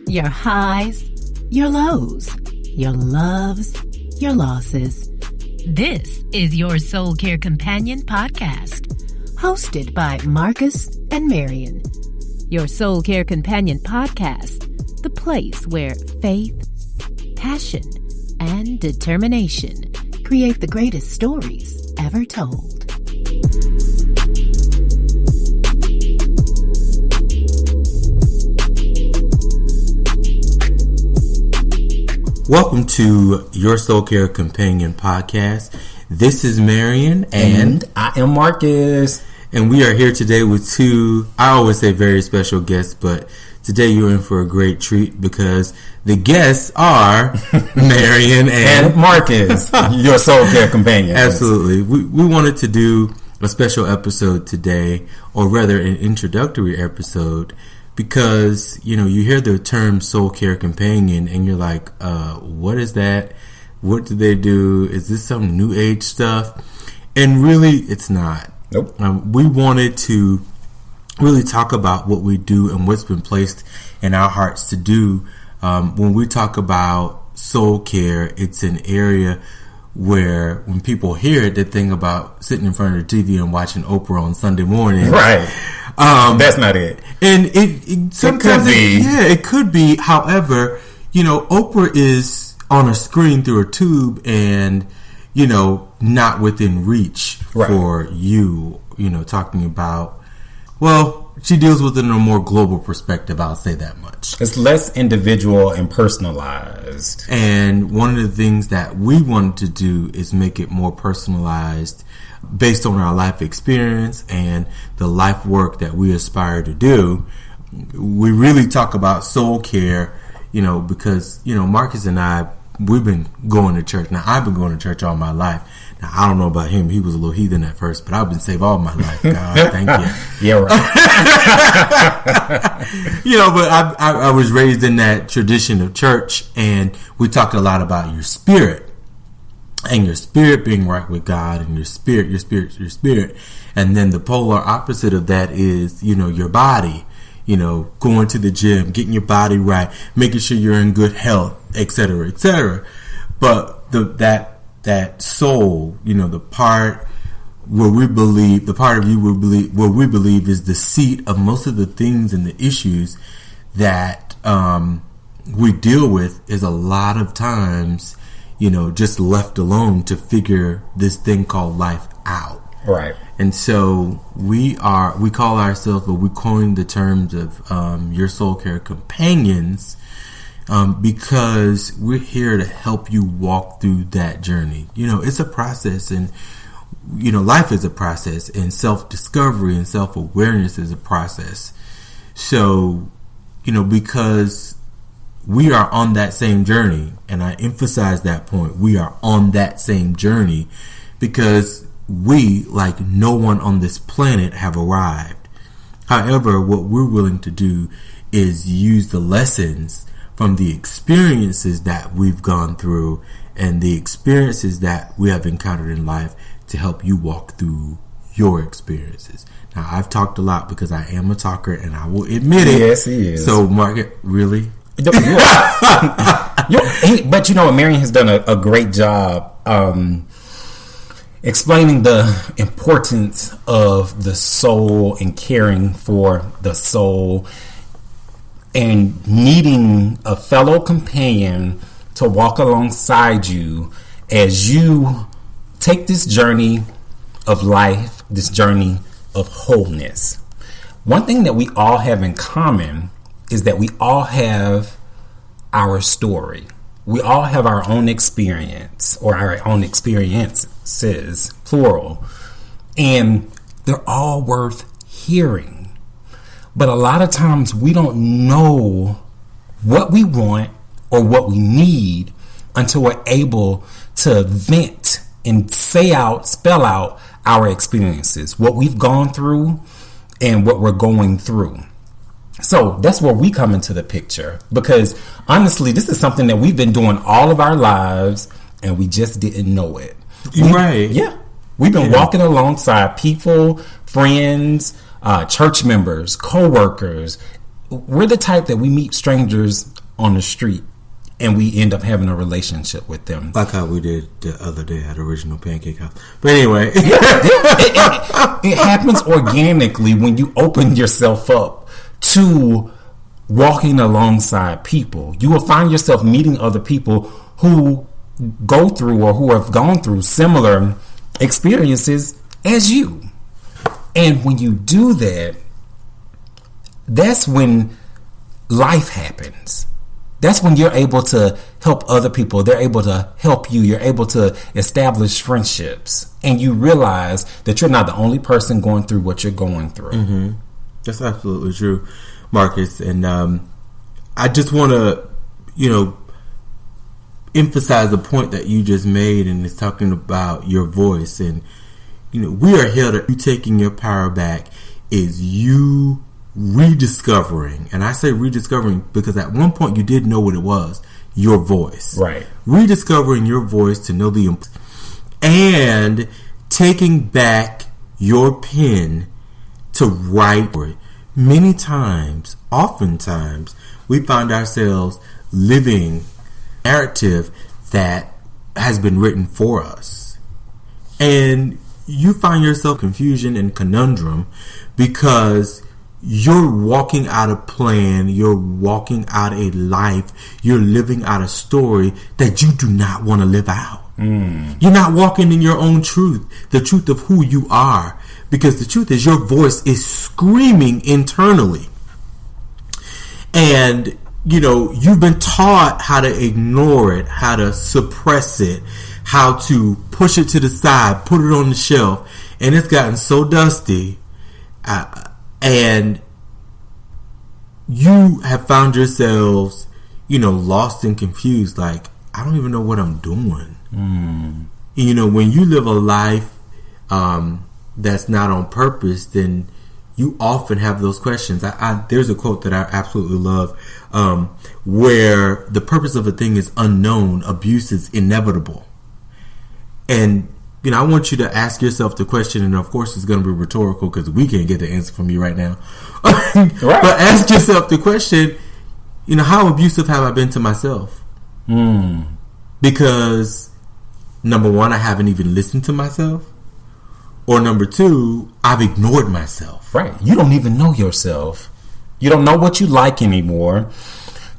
Your highs, your lows, your loves, your losses. This is your Soul Care Companion podcast, hosted by Marcus and Marion. Your Soul Care Companion podcast, the place where faith, passion, and determination create the greatest stories ever told. Welcome to Your Soul Care Companion podcast. This is Marion and I am Marcus. And we are here today with two, I always say very special guests, but today you're in for a great treat because the guests are Marion and Marcus, Your Soul Care Companion. Absolutely. We wanted to do a special episode today, or rather an introductory episode, because, you know, you hear the term Soul Care Companion and you're like, what is that? What do they do? Is this some new age stuff? And really, it's not. Nope. We wanted to really talk about what we do and what's been placed in our hearts to do. When we talk about soul care, it's an area where when people hear it, they think about sitting in front of the TV and watching Oprah on Sunday morning. Right. That's not it. And it sometimes it could be. However, you know, Oprah is on a screen through a tube and, you know, not within reach for you, you know, talking about, well, she deals with it in a more global perspective, I'll say that much. It's less individual and personalized. And one of the things that we wanted to do is make it more personalized based on our life experience and the life work that we aspire to do. We really talk about soul care, you know, because, you know, Marcus and I, we've been going to church. Now, I've been going to church all my life. Now, I don't know about him. He was a little heathen at first, but I've been saved all my life. God, thank you. Yeah, right. You know, but I was raised in that tradition of church, and we talked a lot about your spirit. And your spirit being right with God, and your spirit. And then the polar opposite of that is, you know, your body, you know, going to the gym, getting your body right, making sure you're in good health, etc., etc. But that soul, you know, the part where we believe, the part of you where we believe is the seat of most of the things and the issues that we deal with, is a lot of times, you know, just left alone to figure this thing called life out. Right. And so we call ourselves, or we coined the terms of Your Soul Care Companions, because we're here to help you walk through that journey. You know, it's a process, and, you know, life is a process, and self-discovery and self-awareness is a process. So, you know, because we are on that same journey, and I emphasize that point, we are on that same journey because we, like no one on this planet, have arrived. However, what we're willing to do is use the lessons from the experiences that we've gone through and the experiences that we have encountered in life to help you walk through your experiences. Now, I've talked a lot because I am a talker, and I will admit it. Yes, he is. So, Margaret, really? But you know what, Marion has done a great job explaining the importance of the soul and caring for the soul and needing a fellow companion to walk alongside you as you take this journey of life, this journey of wholeness. One thing that we all have in common is that we all have our story. We all have our own experience, or our own experiences, plural. And they're all worth hearing. But a lot of times we don't know what we want or what we need until we're able to vent and spell out our experiences, what we've gone through and what we're going through. So that's where we come into the picture, because honestly, this is something that we've been doing all of our lives and we just didn't know it. Right. Yeah. We've been walking alongside people, friends, church members, co-workers. We're the type that we meet strangers on the street, and we end up having a relationship with them. Like how we did the other day at Original Pancake House. But anyway. It happens organically when you open yourself up to walking alongside people. You will find yourself meeting other people who go through or who have gone through similar experiences as you. And when you do that, that's when life happens. That's when you're able to help other people. They're able to help you. You're able to establish friendships. And you realize that you're not the only person going through what you're going through. Mm-hmm. That's absolutely true, Marcus. And I just want to, emphasize the point that you just made, and it's talking about your voice. And, we are here to you taking your power back is you rediscovering, and I say rediscovering because at one point you did know what it was, your voice. Right. Rediscovering your voice to know the and taking back your pen to write. Many times, oftentimes, we find ourselves living a narrative that has been written for us. And you find yourself confusion and conundrum because you're walking out a plan, you're walking out a life, you're living out a story that you do not want to live out. You're not walking in your own truth, the truth of who you are, because the truth is your voice is screaming internally. And, you've been taught how to ignore it, how to suppress it, how to push it to the side, put it on the shelf, and it's gotten so dusty. And you have found yourselves, lost and confused. Like, I don't even know what I'm doing. When you live a life that's not on purpose, then you often have those questions. There's a quote that I absolutely love where the purpose of a thing is unknown, abuse is inevitable. And I want you to ask yourself the question, and of course it's going to be rhetorical because we can't get the answer from you right now. Right. But ask yourself the question, how abusive have I been to myself? Because, number one, I haven't even listened to myself. Or number two, I've ignored myself. Right. You don't even know yourself. You don't know what you like anymore.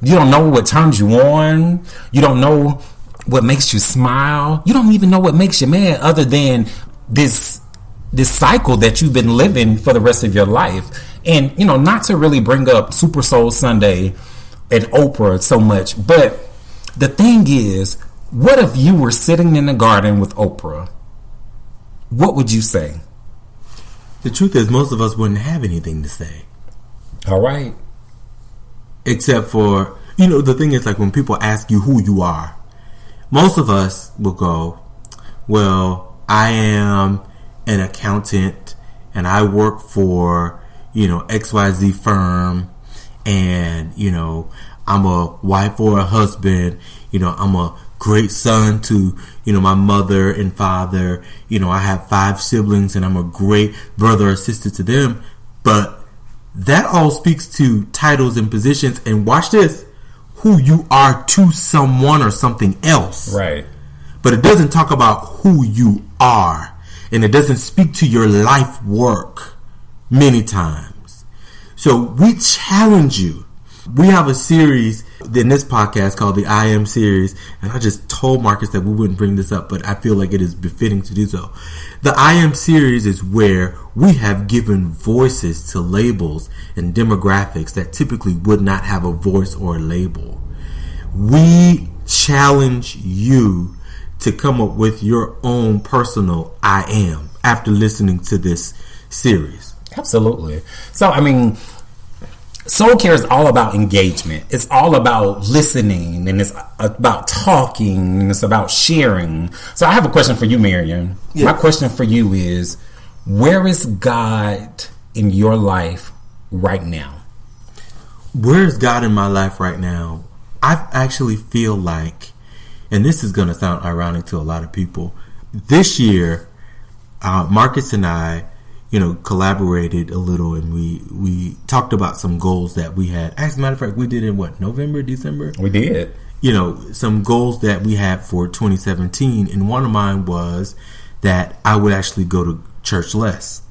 You don't know what turns you on. You don't know what makes you smile. You don't even know what makes you mad other than this cycle that you've been living for the rest of your life. And, not to really bring up Super Soul Sunday and Oprah so much, but the thing is, what if you were sitting in the garden with Oprah? What would you say? The truth is, most of us wouldn't have anything to say. All right. Except for, the thing is, like, when people ask you who you are, most of us will go, well, I am an accountant and I work for, XYZ firm, and, I'm a wife or a husband, I'm a great son to, my mother and father, I have 5 siblings and I'm a great brother or sister to them. But that all speaks to titles and positions, and watch this, who you are to someone or something else. Right. But it doesn't talk about who you are, and it doesn't speak to your life work many times. So we challenge you. We have a series in this podcast called the I Am series, and I just told Marcus that we wouldn't bring this up, but I feel like it is befitting to do so. The I Am series is where we have given voices to labels and demographics that typically would not have a voice or a label. We challenge you to come up with your own personal I Am after listening to this series. Absolutely. So, Soul Care is all about engagement. It's all about listening, and it's about talking, and it's about sharing. So I have a question for you, Marion. Yes. My question for you is, where is God in your life right now? Where is God in my life right now? I actually feel like, and this is going to sound ironic to a lot of people, this year, Marcus and I, collaborated a little, and we talked about some goals that we had. As a matter of fact, we did in November, December? We did. Some goals that we had for 2017, and one of mine was that I would actually go to church less.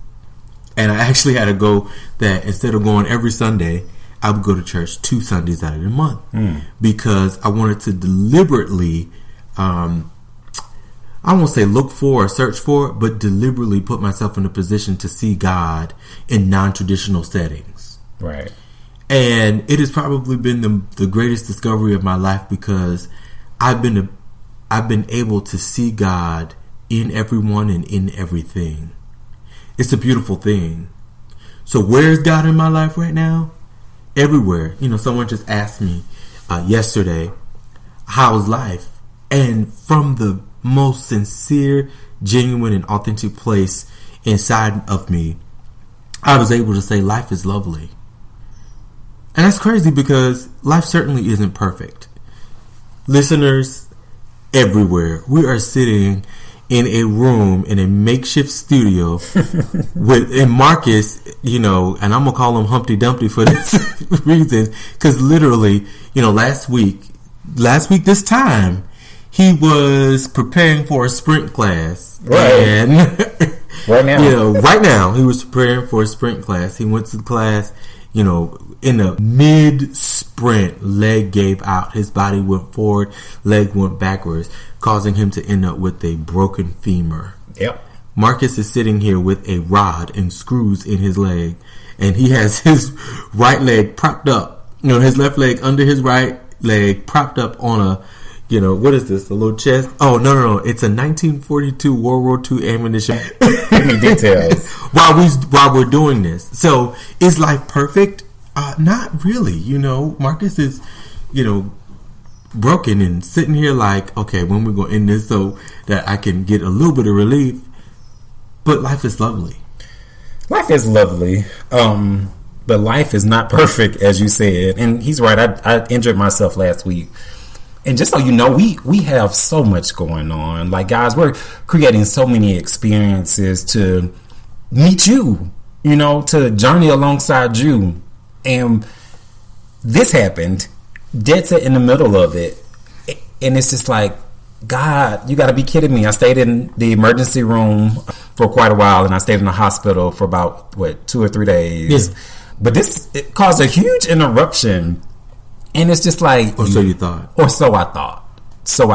And I actually had a goal that instead of going every Sunday, I would go to church 2 Sundays out of the month, because I wanted to deliberately, I won't say look for or search for, but deliberately put myself in a position to see God in non-traditional settings. Right. And it has probably been the greatest discovery of my life, because I've been able to see God in everyone and in everything. It's a beautiful thing. So where is God in my life right now? Everywhere. Someone just asked me yesterday, how's life? And from the most sincere, genuine, and authentic place inside of me, I was able to say life is lovely. And that's crazy, because life certainly isn't perfect. Listeners everywhere, we are sitting in a room in a makeshift studio with Marcus, and I'm gonna call him Humpty Dumpty for this reason, because literally, last week this time, he was preparing for a sprint class, right? And right now he was preparing for a sprint class. He went to the class, in a mid-sprint, leg gave out. His body went forward, leg went backwards, causing him to end up with a broken femur. Yep. Marcus is sitting here with a rod and screws in his leg, and he has his right leg propped up, his left leg under his right leg propped up on a, what is this, a little chest? Oh, no. It's a 1942 World War II ammunition. Details. While we're doing this. So, is life perfect? Not really. Marcus is, broken and sitting here like, okay, when we're going to end this so that I can get a little bit of relief. But life is lovely. Life is lovely. But life is not perfect, as you said. And he's right. I injured myself last week. And just so you know, we have so much going on. Like, guys, we're creating so many experiences to meet you, to journey alongside you. And this happened dead set in the middle of it. And it's just like, God, you got to be kidding me. I stayed in the emergency room for quite a while, and I stayed in the hospital for about, 2 or 3 days. Yes. But it caused a huge interruption. And it's just like... Or so you thought. Or so I thought. So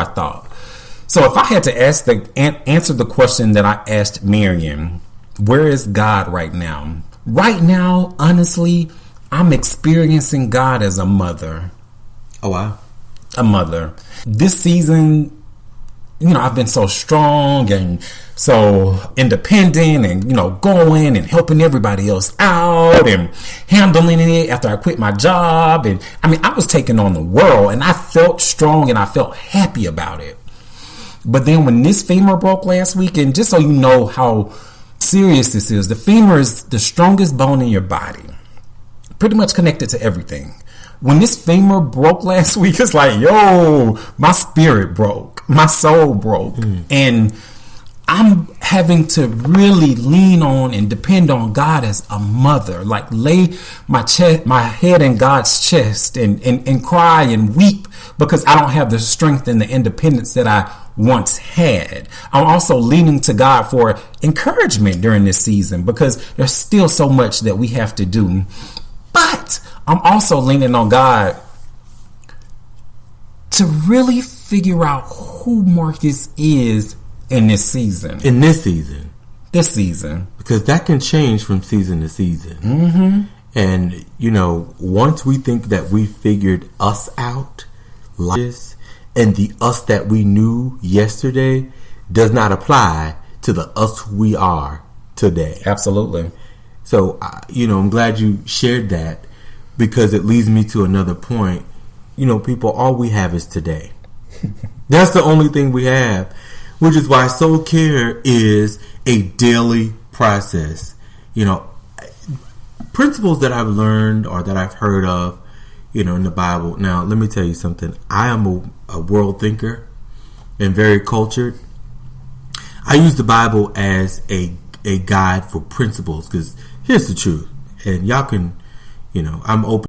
if I had to answer the question that I asked Marion, where is God right now? Right now, honestly, I'm experiencing God as a mother. Oh, wow. A mother. This season, I've been so strong and so independent and, going and helping everybody else out and handling it after I quit my job. And I was taking on the world, and I felt strong and I felt happy about it. But then when this femur broke last week, and just so you know how serious this is, the femur is the strongest bone in your body, pretty much connected to everything. When this femur broke last week, it's like, yo, my spirit broke, my soul broke. And I'm having to really lean on and depend on God as a mother, like lay my head in God's chest and cry and weep, because I don't have the strength and the independence that I once had. I'm also leaning to God for encouragement during this season, because there's still so much that we have to do. But I'm also leaning on God to really figure out who Marcus is in this season. This season. Because that can change from season to season. Mm-hmm. And, once we think that we figured us out, like this, and the us that we knew yesterday does not apply to the us we are today. Absolutely. So, I'm glad you shared that, because it leads me to another point. People, all we have is today. That's the only thing we have, which is why soul care is a daily process. Principles that I've learned or that I've heard of, in the Bible. Now, let me tell you something. I am a world thinker and very cultured. I use the Bible as a a guide for principles. Because here's the truth, and y'all can, I'm open